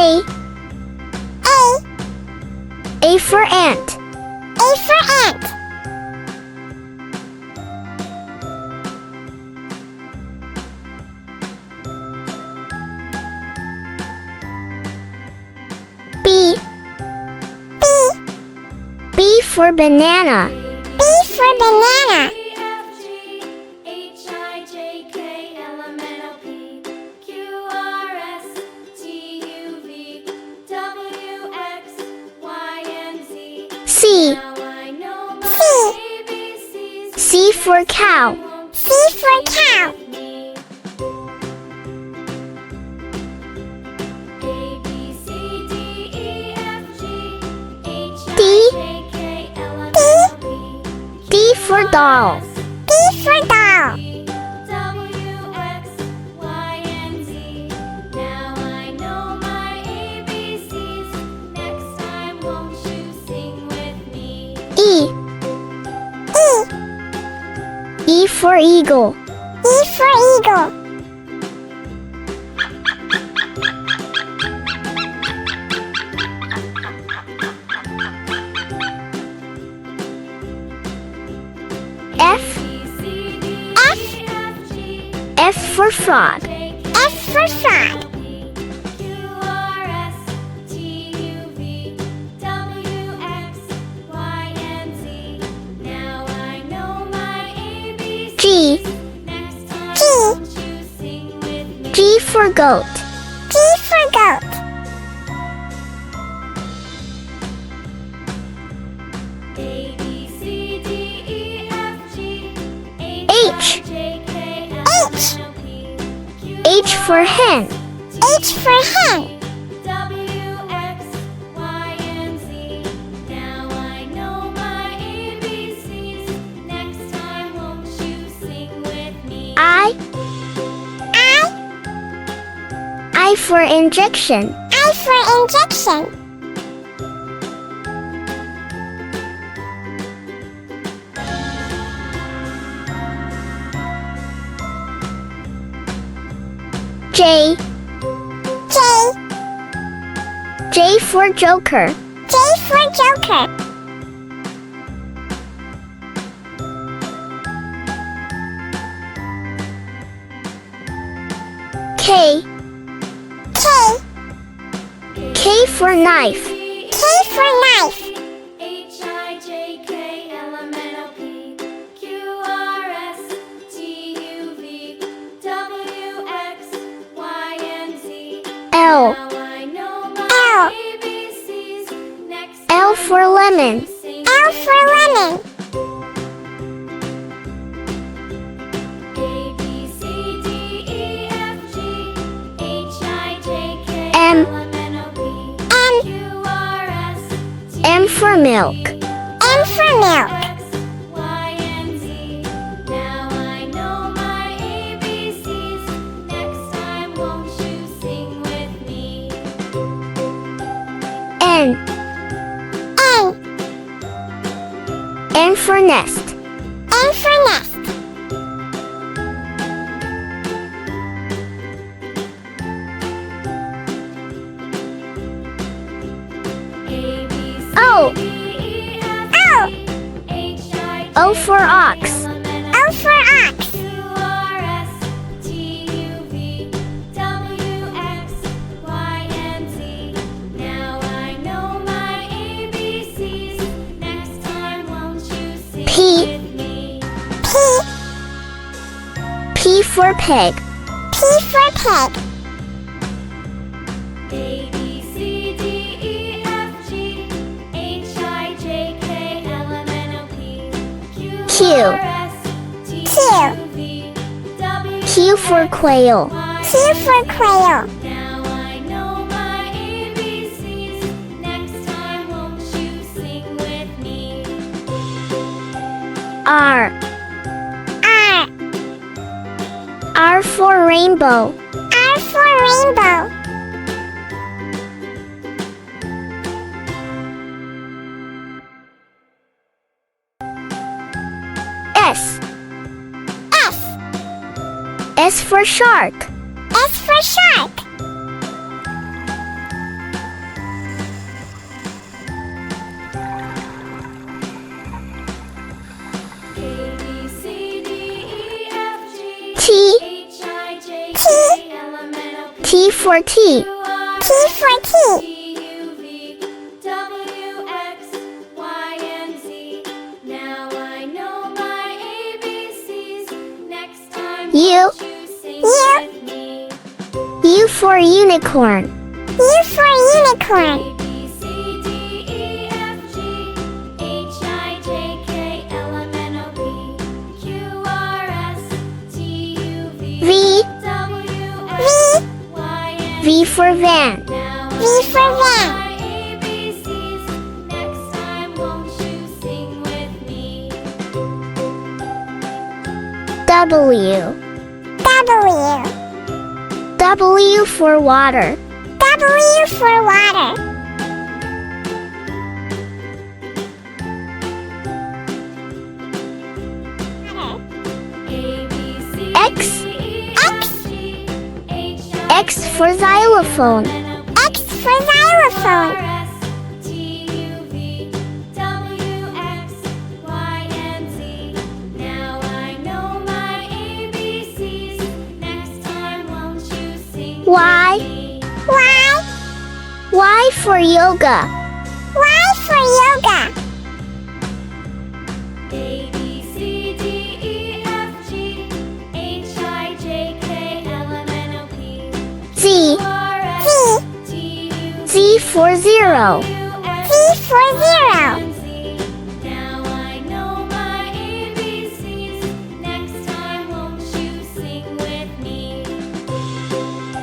A. A. A for ant. A for ant. B. B. B for banana. B for banana. C. C. C for cow. C for cow. D. D for doll. D for doll. E. E. E for eagle. E for eagle. F. F. F for frog. F for frog. G. G. G for goat. G for goat. H. H. H for hen. H for hen. I. I. I for injection. I for injection. J. J. J for joker. J for joker. K. K. K for knife. K for knife. L. L. L for lemon. L for lemon. M. M. M for milk. M for milk. N. N. N for nest. N for nest. O. O. O for ox. O for ox. P. P. P for pig. P for pig. Q. Q. Q for quail. Q for quail. R. R. R for rainbow. R for rainbow. S. S. S for shark. S for shark. T for T. T for T. U. U. U for unicorn. U for unicorn. V. V. V for van. V for van. W. W. W for water. W for water. X. X. X for xylophone. X for xylophone. Y. Y. Y for yoga. Y for yoga. Z. Z. Z for zero. Z for zero.